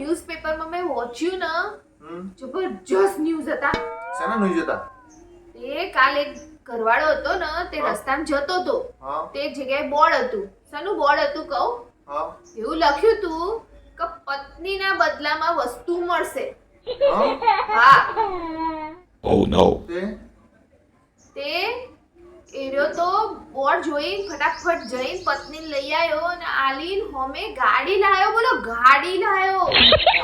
ન્યૂઝપેપરમાં મેં વાંચ્યું ને જબરજસ્ત ન્યૂઝ હતા. શેના ન્યૂઝ હતા? તે કાલ એક ઘરવાળો હતો ને તે રસ્તામાં જતો હતો. તે જગ્યાએ બોર્ડ હતું. શાનું બોર્ડ હતું કહું? એવું લખ્યું હતું કે પત્નીના બદલામાં વસ્તુ મળશે. હા. Oh no. તે એર્યો તો બોર્ડ જોઈ ફટાફટ જઈને પત્નીને લઈ આવ્યો અને આલીન હોમે ગાડી લાવ્યો. બોલો, ગાડી લાવ્યો.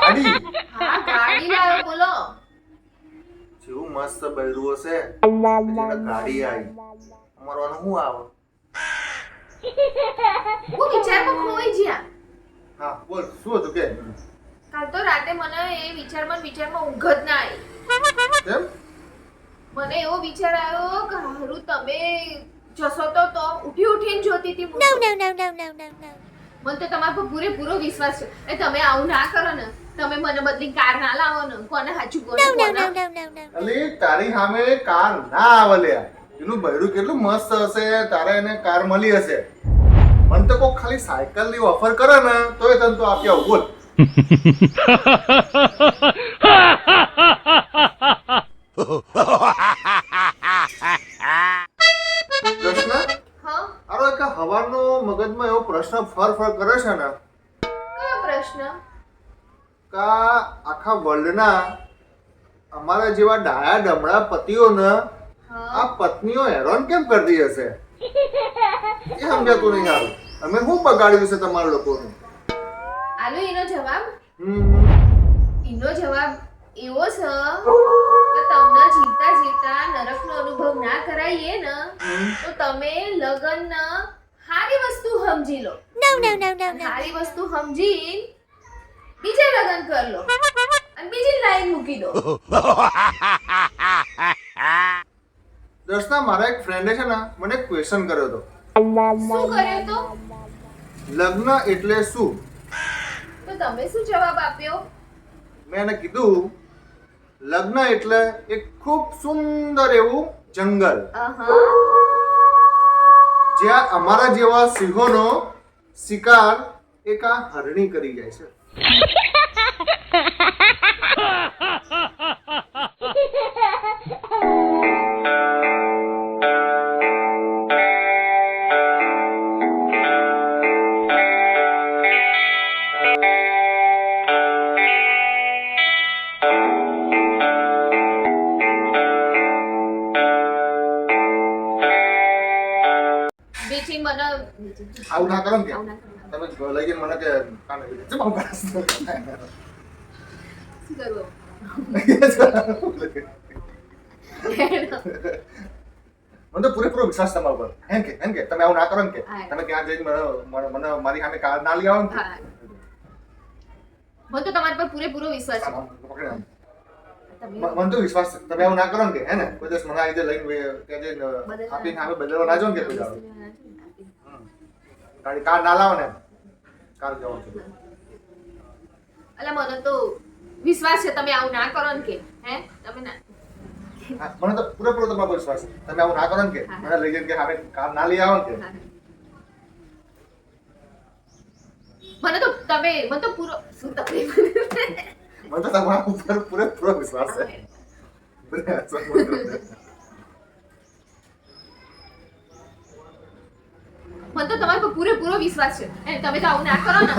ગાડી? હા, ગાડી લાવ્યો. બોલો, જેવું મસ્ત બૈરું હશે જેને ગાડી આવી અમારવાનું શું આવે? હું વિચારમાં ખોઈ ગયા. હા બોલ, શું હતું કે? કાલ તો રાતે મને એ વિચારમાં ઊંઘ જ ના આવી. કેમ? મને એવો વિચાર આવ્યો કે હારું તમે જશો તો ઉઠીને જોતી હતી. મને તો તમારા પર પૂરેપૂરો વિશ્વાસ છે. એ તમે આવું ના કરો ને, તમે મને બદલી કાર ના લાવો ને, કોને સાચું બોલો? અલી તારી સામે કાર ના આવે લે. એનું બૈરું કેટલું મસ્ત હશે, તારે એને કાર મળી હશે. મને તો કોઈ ખાલી સાયકલ ની ઓફર કરે ને તોય તને તો આપી આવું. બોલ. હવાનો મગજમાં એવો પ્રશ્ન ફર કરે છે ને. કયો પ્રશ્ન? કા આખા વર્લ્ડના અમારા જેવા ડાયા ડમડા પતિઓને આ પત્નીઓ હેરાન કેમ કરતી હશે? એ સમજાતું નહીં. હારું, અમે શું બગાડ્યું છે તમારા લોકોનું? આલો એનો જવાબ. એનો જવાબ એવો છે કે તમને જીવતા નરકનો અનુભવ ના કરાઈએ ને તો તમે લગન સારી વસ્તુ સમજી લો. સારી વસ્તુ સમજી બીજા લગન કરી લો અને બીજી લાઈન મૂકી દો. દર્શના, મારા એક ફ્રેન્ડે છે ને મને ક્વેશ્ચન કર્યો હતો. શું કર્યો તો? લગ્ન એટલે શું? તો તમે શું જવાબ આપ્યો? મેં એને કીધું લગ્ન એટલે એક ખૂબ સુંદર એવું જંગલ જ્યાં અમારા જેવા સિંહોનો શિકાર એક આ હરણી કરી જાય છે. આવું ના કરો ને કે તમે લઈ જઈને મને કે કાને જમ આવું કરસ. શું કરવું? મને તો પૂરેપૂરો વિશ્વાસ તમારા પર. એમ કે તમે આવું ના કરો ને કે તમે ત્યાં જઈને મને મારી સામે કાર ના લઈ આવો ને. મને તો તમારા પર પૂરેપૂરો વિશ્વાસ છે. મને તો વિશ્વાસ છે. તમે આવું ના કરો ને કે હે ને કોઈ દિવસ મને આ રીતે લઈને ત્યાં જઈને આપીને સામે બદલવા ના જો ને કે કોઈ દાડો ગાડી કાર ના લાવો ને કાર જવાનું છે. અલા મને તો વિશ્વાસ છે તમે આવું ના કરો ને કે હે તમે ના. મને તો પૂરેપૂરો તમારા પર વિશ્વાસ છે. તમે આવું ના કરો ને કે મને લઈ જઈને કે સામે કાર ના લઈ આવો ને કે મને તો પૂરો શું તકલીફ? મને તો તમારા ઉપર પૂરેપૂરો વિશ્વાસ છે. મને તો તમારા પર પૂરેપૂરો વિશ્વાસ છે. તમે તો આવું ના કરો ને.